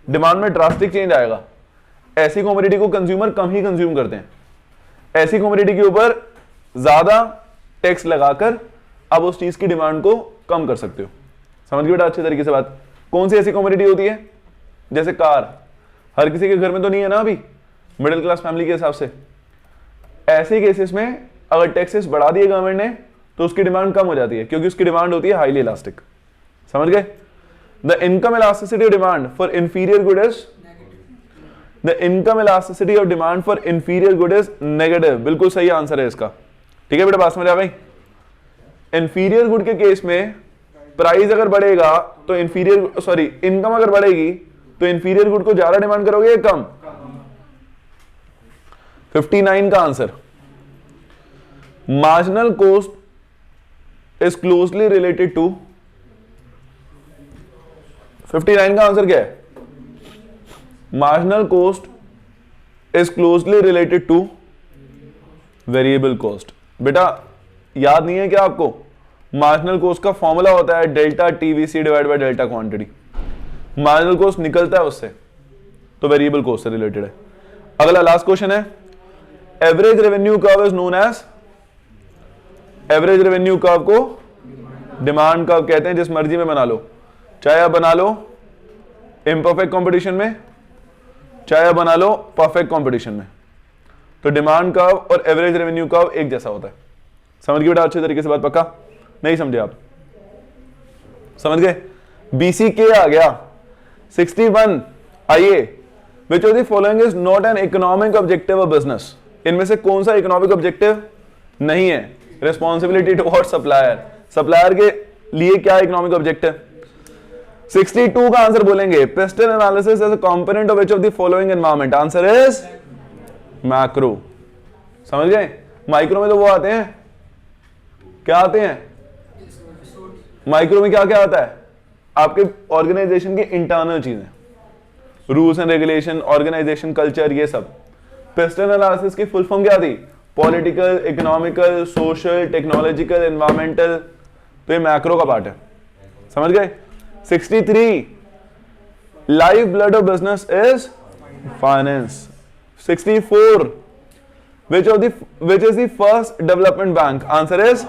डिमांड में ड्रास्टिक चेंज आएगा, ऐसी कॉमोडिटी को कंज्यूमर कम ही कंज्यूम करते हैं। ऐसी कॉमोडिटी के ऊपर ज्यादा टैक्स लगाकर आप उस चीज की डिमांड को कम कर सकते हो। समझ गए बेटा अच्छे तरीके से बात? कौन सी ऐसी कॉमोडिटी होती है? जैसे कार, हर किसी के घर में तो नहीं है ना अभी, मिडिल क्लास फैमिली के हिसाब से। ऐसे केसेस में अगर टैक्सेस बढ़ा दिए गवर्नमेंट ने तो उसकी डिमांड कम हो जाती है, क्योंकि उसकी डिमांड होती है हाईली इलास्टिक। समझ गए? The income elasticity demand for inferior good is, the income elasticity of demand for inferior good is negative. बिल्कुल सही आंसर है इसका, ठीक है बेटा? बात समझ आ भाई? इंफीरियर गुड के केस में प्राइस अगर बढ़ेगा तो इनकम अगर बढ़ेगी तो इंफीरियर गुड को ज्यादा डिमांड करोगे या कम? 59 का answer, marginal cost is closely related to, 59 का आंसर क्या है? Marginal cost is closely related to variable cost. बेटा याद नहीं है क्या आपको? मार्जिनल कॉस्ट का फॉर्मूला होता है delta TVC divide by delta quantity. Marginal cost निकलता है उससे, तो वेरिएबल कॉस्ट से रिलेटेड है। अगला लास्ट क्वेश्चन है, average revenue curve is known as, average revenue curve को डिमांड कर्व कहते हैं। जिस मर्जी में बना लो, चाहे आप बना लो इम्परफेक्ट कंपटीशन में, चाहे आप बना लो परफेक्ट कंपटीशन में, तो डिमांड कर्व और एवरेज रेवेन्यू कर्व एक जैसा होता है। समझ गए बेटा अच्छे तरीके से बात? पक्का नहीं समझे आप? समझ गए? बीसी के आ गया 61, आइए विच of the following is not an economic objective of business, इनमें से कौन सा इकोनॉमिक ऑब्जेक्टिव नहीं है? रिस्पॉन्सिबिलिटी टुवर्ड्स सप्लायर, सप्लायर के लिए क्या इकोनॉमिक ऑब्जेक्टिव? 62 का आंसर बोलेंगे, PESTEL analysis as a component of which of the following environment, answer is macro. समझ गए? माइक्रो में तो वो आते हैं, क्या आते हैं? माइक्रो में क्या क्या आता है? आपके ऑर्गेनाइजेशन की इंटरनल चीजें, rules and regulation, organisation culture, ये सब। पेस्टल एनालिसिस की फुल फॉर्म क्या थी? Political, economical, social, technological, environmental, तो ये मैक्रो का पार्ट है। समझ गए? 63 life blood of business is finance. 64 which is the first development bank, answer is,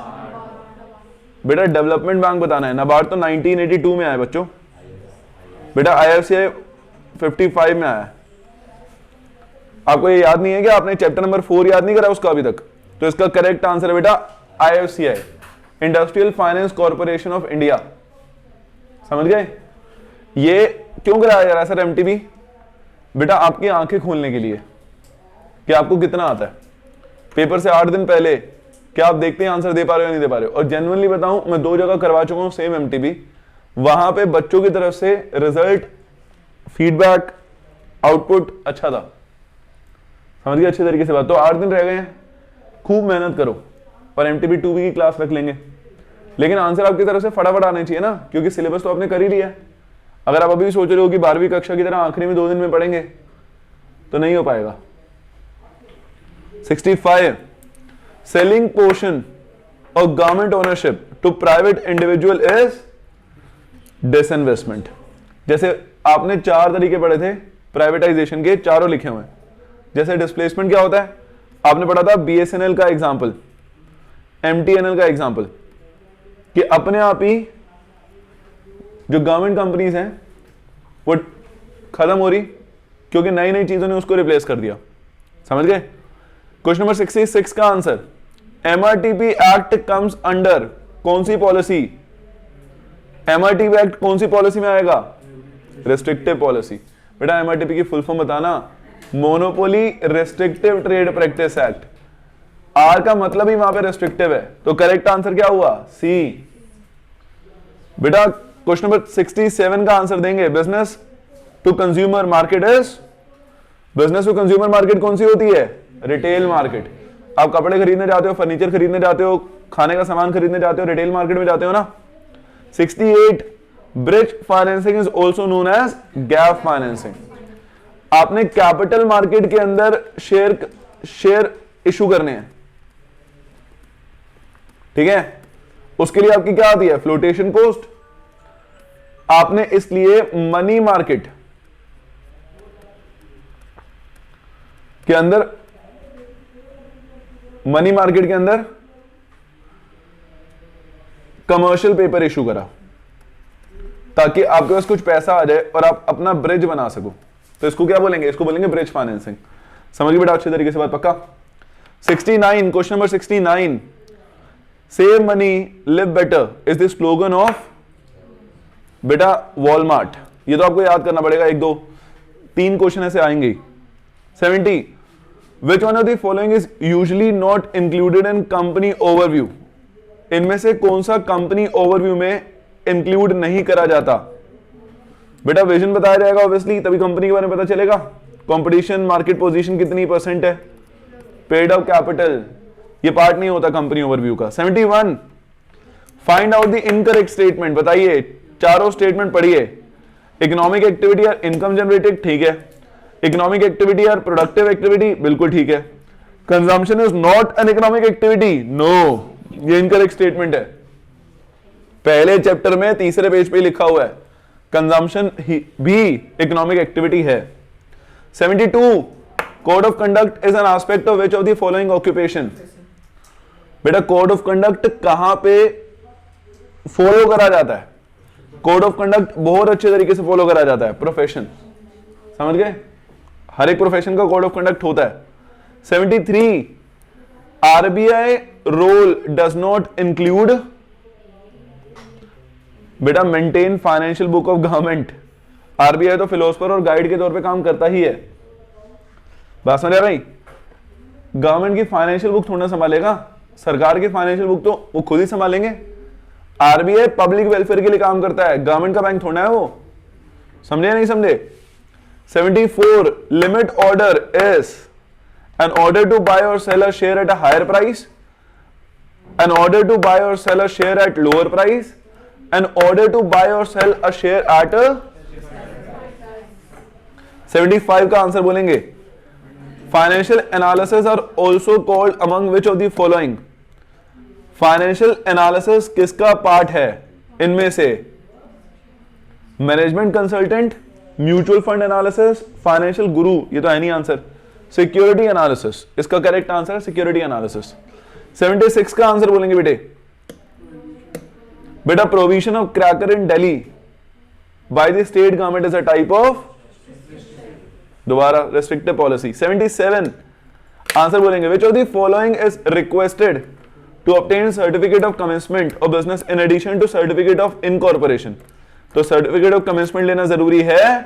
बेटा डेवलपमेंट बैंक बताना है। नाबार्ड तो 1982 में आया बच्चों, बेटा IFCI 55 में आया। आपको ये याद नहीं है कि आपने चैप्टर नंबर 4 याद नहीं करा उसका अभी तक? तो इसका करेक्ट आंसर है बेटा IFCI, industrial finance corporation of India. समझ गए? ये क्यों कराया जा रहा है सर MTB? बेटा आपकी आंखें खोलने के लिए कि आपको कितना आता है। पेपर से 8 दिन पहले क्या आप देखते हैं आंसर दे पा रहे हो या नहीं दे पा रहे हो? और जेन्युइनली बताऊं, मैं 2 जगह करवा चुका हूं सेम MTB, वहां पे बच्चों की तरफ से रिजल्ट, फीडबैक, आउटपुट अच्छा था। समझ गए अच्छे तरीके से बात? तो 8 दिन रह गए हैं, खूब मेहनत करो और MTB 2B की क्लास रख लेंगे, लेकिन आंसर आपकी तरफ से फटाफट आने चाहिए ना, क्योंकि सिलेबस तो आपने कर ही लिया है। अगर आप अभी सोच रहे हो कि 12वीं कक्षा की तरह आखिरी में 2 दिन में पढ़ेंगे तो नहीं हो पाएगा। 65 selling portion of government ownership to private individual is disinvestment. जैसे आपने 4 तरीके पढ़े थे प्राइवेटाइजेशन के, चारों लिखे हुए हैं। जैसे डिस्प्लेसमेंट क्या होता है, आपने पढ़ा था BSNL का एग्जांपल, MTNL का एग्जांपल, कि अपने आप ही जो गवर्नमेंट कंपनीज हैं वो खत्म हो रही क्योंकि नई नई चीजों ने उसको रिप्लेस कर दिया। समझ गए? क्वेश्चन नंबर 66 का answer, MRTP act comes under कौन सी पॉलिसी? MRTP एक्ट कौन सी पॉलिसी में आएगा? Restrictive policy. बेटा MRTP की फुल फॉर्म बताना, monopoly restrictive trade practice act. R का मतलब ही वहां पे रेस्ट्रिक्टिव है, तो करेक्ट आंसर क्या हुआ? सी। बेटा क्वेश्चन नंबर 67 का आंसर देंगे, business to consumer market is, business to consumer market कौन सी होती है? Retail market. आप कपड़े खरीदने जाते हो, फर्नीचर खरीदने जाते हो, खाने का सामान खरीदने जाते हो, रिटेल मार्केट में जाते हो ना। 68 bridge financing is also known age gap financing. आपने कैपिटल मार्केट के अंदर शेयर इशू करने हैं, ठीक है? उसके लिए आपकी क्या आती है? Flotation cost. आपने इसलिए मनी मार्केट के अंदर, मनी मार्केट के अंदर कमर्शियल पेपर इशू करा ताकि आपके पास कुछ पैसा आ जाए और आप अपना ब्रिज बना सको। तो इसको क्या बोलेंगे? इसको बोलेंगे ब्रिज फाइनेंसिंग। समझ गए बेटा अच्छे तरीके से बात? पक्का? 69 question number 69, save money live better is the slogan of, बेटा वॉलमार्ट। ये तो आपको याद करना पड़ेगा, 1 2 3 क्वेश्चन ऐसे आएंगे। 70 Which one of the following is usually not included in company overview? इनमें से कौन सा कंपनी ओवरव्यू में इंक्लूड नहीं करा जाता? बेटा विजन बताया जाएगा ऑब्वियसली, तभी कंपनी के बारे में पता चलेगा। कंपटीशन, मार्केट पोजीशन कितनी % है, पेड अप कैपिटल, ये पार्ट नहीं होता कंपनी ओवरव्यू का। 71 find out the incorrect statement. बताइए, चारों स्टेटमेंट पढ़िए। इकोनॉमिक एक्टिविटी और इनकम जनरेटेड, ठीक है। इकोनॉमिक एक्टिविटी और प्रोडक्टिव एक्टिविटी, बिल्कुल ठीक है। Consumption is not an economic activity, no, ये इनकरेक्ट स्टेटमेंट है। पहले चैप्टर में तीसरे पेज पे लिखा हुआ है कंजम्पशन भी इकोनॉमिक एक्टिविटी है। 72 code of conduct is an aspect of which of the following occupation. बेटा कोड ऑफ कंडक्ट कहां पे फॉलो करा जाता है? कोड ऑफ कंडक्ट बहुत अच्छे तरीके से फॉलो करा जाता है प्रोफेशन। समझ गए? हर एक प्रोफेशन का कोड ऑफ कंडक्ट होता है। 73 RBI role does not include, बेटा maintain financial book of government. RBI तो फिलोसफर और गाइड के तौर पे काम करता ही है, बात समझ आ रही? गवर्नमेंट की फाइनेंशियल बुक थोड़ा संभालेगा, सरकार की फाइनेंशियल बुक तो वो खुद ही संभालेंगे। आरबीआई पब्लिक वेलफेयर के लिए काम करता है, गवर्नमेंट का बैंक थोड़ा है वो। समझे या नहीं समझे? 74 limit order is an order to buy or sell a share at a higher price, an order to buy or sell a share at lower price, an order to buy or sell a share at 75 का answer बोलेंगे। Financial analysis are also called among which of the following. Financial analysis किसका part है इनमें से? Management consultant, mutual fund analysis, financial guru, ये तो है नहीं आंसर। सिक्योरिटी एनालिसिस, इसका करेक्ट आंसर है सिक्योरिटी एनालिसिस। 76 का आंसर बोलेंगे बेटा provision of cracker in Delhi by the state government is a type of, दोबारा रेस्ट्रिक्टिव पॉलिसी। 77 आंसर बोलेंगे which of the following is requested to obtain certificate of commencement of business in addition to certificate of incorporation. तो certificate of commencement लेना जरूरी है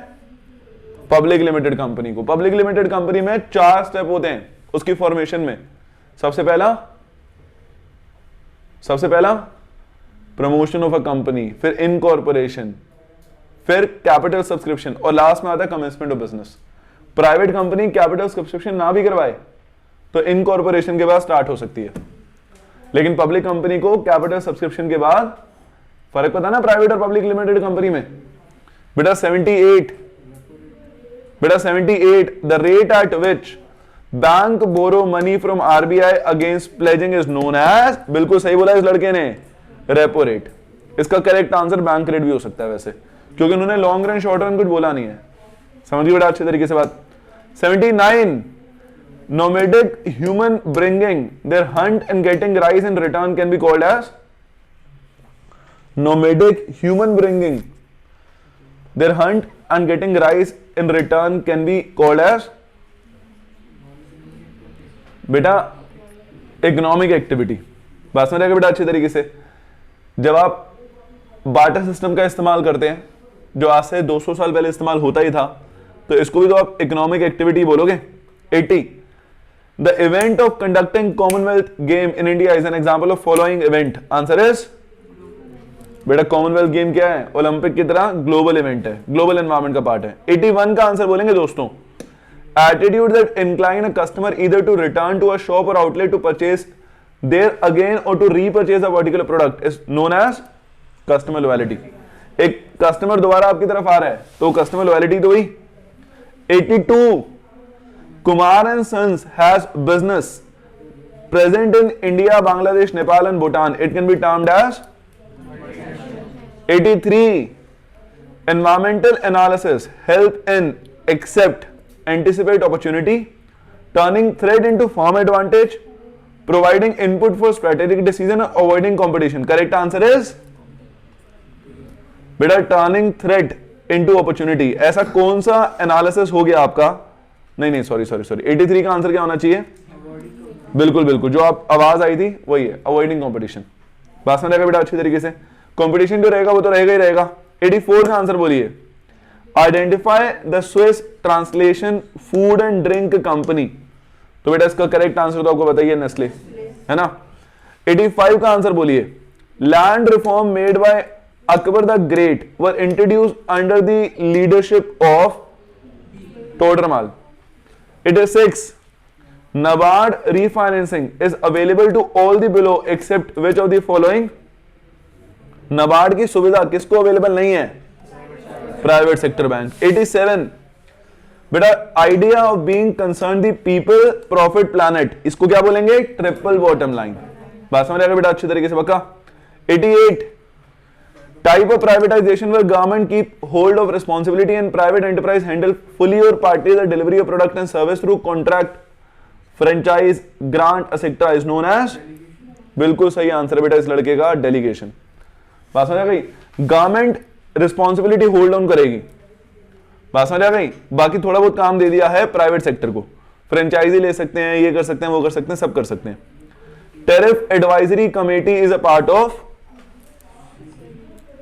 public limited company को। Public limited company में 4 step होते हैं उसकी फॉर्मेशन में। सबसे पहला प्रमोशन ऑफ अ कंपनी, फिर इनकॉर्पोरेशन, फिर कैपिटल सब्सक्रिप्शन और लास्ट में आता है commencement of business. Private company capital subscription ना भी करवाए तो इनकॉर्पोरेशन के बाद स्टार्ट हो सकती है, लेकिन पब्लिक कंपनी को कैपिटल सब्सक्रिप्शन के बाद, फर्क पता ना प्राइवेट और पब्लिक लिमिटेड कंपनी में। बेटा 78 the rate at which bank borrow money from RBI against pledging is known as, बिल्कुल सही बोला इस लड़के ने, रेपो रेट। इसका करेक्ट आंसर बैंक रेट भी हो सकता है वैसे, क्योंकि उन्होंने लॉन्ग रन शॉर्ट रन कुछ बोला नहीं है। समझिए बेटा अच्छे तरीके से बात। 79 nomadic human bringing their hunt and getting rice in return can be called as, nomadic human bringing their hunt and getting rice in return can be called as, बेटा इकोनॉमिक एक्टिविटी। बात समझ आएगा बेटा अच्छे तरीके से। जब आप बार्टर सिस्टम का इस्तेमाल करते हैं, जो आज से 200 साल पहले इस्तेमाल होता ही था, तो इसको भी तो आप इकोनॉमिक एक्टिविटी बोलोगे। 80 the event of conducting Commonwealth game in India is an example of following event. Answer is, बेटा कॉमनवेल्थ गेम क्या है? ओलंपिक की तरह ग्लोबल इवेंट है, ग्लोबल एनवायरमेंट का पार्ट है। 81 का आंसर बोलेंगे दोस्तों, attitude that incline a customer either to return to a shop or outlet to purchase there again or to repurchase a particular product is known as customer loyalty. एक customer दोबारा आपकी तरफ आ रहा है तो कस्टमर लॉयल्टी तो हुई। 82 Kumar and Sons has business present in India, Bangladesh, Nepal and Bhutan. It can be termed as. 83 environmental analysis help in accept, anticipate opportunity, turning threat into firm advantage, providing input for strategic decision, avoiding competition. Correct answer is, बेटा turning threat into opportunity. ऐसा कौन सा analysis हो गया आपका? नहीं sorry 83 का answer क्या होना चाहिए? बिल्कुल जो आप आवाज आई थी वही है, अवॉइडिंग कंपटीशन। बात समझ आएगा बेटा अच्छी तरीके से। कंपटीशन जो रहेगा वो तो रहेगा ही रहेगा। 84 का आंसर बोलिए, identify the Swiss translation food and drink company. तो बेटा इसका करेक्ट आंसर तो आपको बताइए, नेस्ले है ना। 85 का आंसर बोलिए, land reform made by Akbar the great were introduced under the leadership of Todarmal. 86 NABARD refinancing is available to all the below except which of the following? NABARD की सुविधा किसको अवेलेबल नहीं है? Private sector bank. 87 बेटा idea of being concern the people profit planet, इसको क्या बोलेंगे? Triple bottom line. बात समझ आएगा बेटा अच्छी तरीके से पक्का। 88 type of privatization where government keep hold of responsibility and private enterprise handle fully or partly the delivery of product and service through contract, franchise, grant etc. is known as, बिल्कुल सही आंसर बेटा इस लड़के का, delegation. बात समझ आ गई? गवर्नमेंट रिस्पॉन्सिबिलिटी होल्ड ऑन करेगी, बात समझ आ गई। बाकी थोड़ा बहुत काम दे दिया है प्राइवेट सेक्टर को, फ्रेंचाइजी ले सकते हैं, ये कर सकते हैं, वो कर सकते हैं, सब कर सकते हैं। Tariff advisory committee is a part of,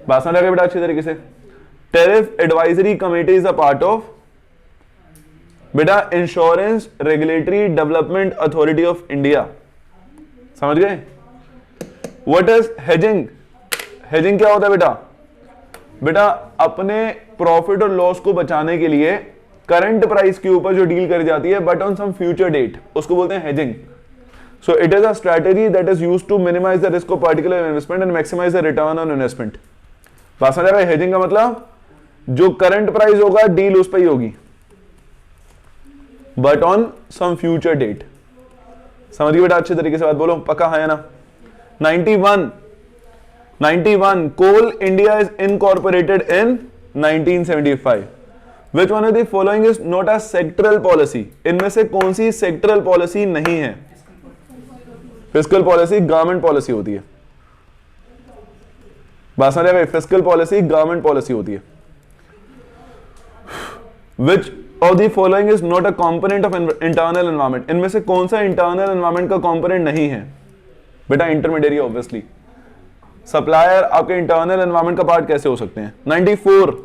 बात समझ आ गई बेटा अच्छी तरीके से। Tariff advisory committee is a part of बेटा insurance regulatory development authority of India, समझ गए? What is hedging? हेजिंग क्या होता है बेटा? बेटा अपने प्रॉफिट और लॉस को बचाने के लिए करंट प्राइस के ऊपर जो डील करी जाती है but on some future date, उसको बोलते हैं hedging. So it is a strategy that is used to minimise the risk of particular investment and maximise the return on investment. बात समझ रहे? हेजिंग का मतलब जो करंट प्राइस होगा डील उस पर ही होगी but on some future date. समझ गए बेटा? अच्छे तरीके से बात बोलो, पक्का है ना? 91 Coal India is incorporated in 1975. Which one of the following is not a sectoral policy? इनमें से कौन सी सेक्टरल पॉलिसी नहीं है? फिस्कल पॉलिसी गवर्नमेंट पॉलिसी होती है. बात समझ रहे? फिस्कल पॉलिसी गवर्नमेंट पॉलिसी होती है. Which of the following is not a component of internal environment? इनमें से कौन सा इंटरनल एनवायरमेंट का कंपोनेंट नहीं है? बेटा इंटरमीडिएट ऑब्वियसली. सप्लायर आपके इंटरनल एनवायरमेंट का पार्ट कैसे हो सकते हैं? 94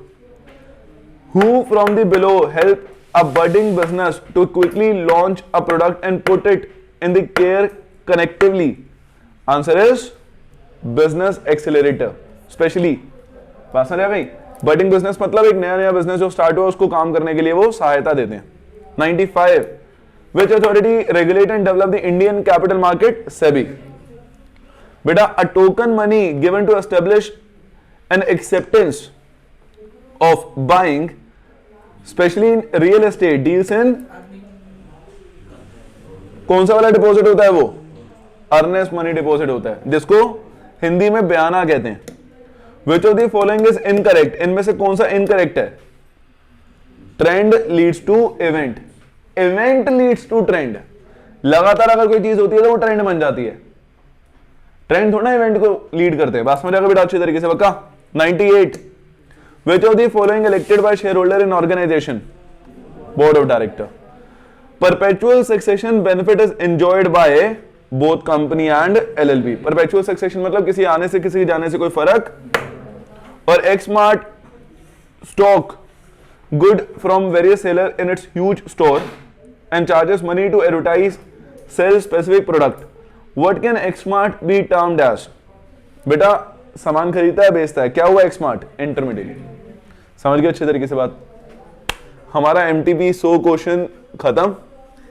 Who from the below help a budding business to quickly launch a product and put it in the care connectively? Answer is business accelerator. Specially, बात समझ भाई? Budding business मतलब एक नया बिजनेस जो स्टार्ट हुआ उसको काम करने के लिए वो सहायता देते हैं. 95 Which authority regulate and develop the Indian capital market? SEBI. बेटा a token money given to establish an acceptance of buying especially in real estate deals in कौन सा वाला डिपॉजिट होता है? वो अर्नेस्ट मनी डिपॉजिट होता है जिसको हिंदी में बयाना कहते हैं. Which of the following is incorrect? इनमें से कौन सा इनकरेक्ट है? Trend leads to event. Event leads to trend. लगातार अगर कोई चीज होती है तो वो ट्रेंड बन जाती है. ट्रेंड थोड़ा इवेंट को लीड करते हैं. बात समझ आएगा बेटा अच्छी तरीके से पक्का? 98 Which of the following elected by shareholder in organization? Board of director. Perpetual succession benefit is enjoyed by both company and LLP. Perpetual succession मतलब किसी आने से किसी जाने से कोई फर्क. और Xmart stock good from various seller in its huge store and charges money to advertise sell specific product. What can Xmart be termed as? बेटा सामान खरीदता है बेचता है, क्या हुआ Xmart? इंटरमीडिएट. समझ गए अच्छे तरीके से बात? हमारा MTP 100 क्वेश्चन खत्म.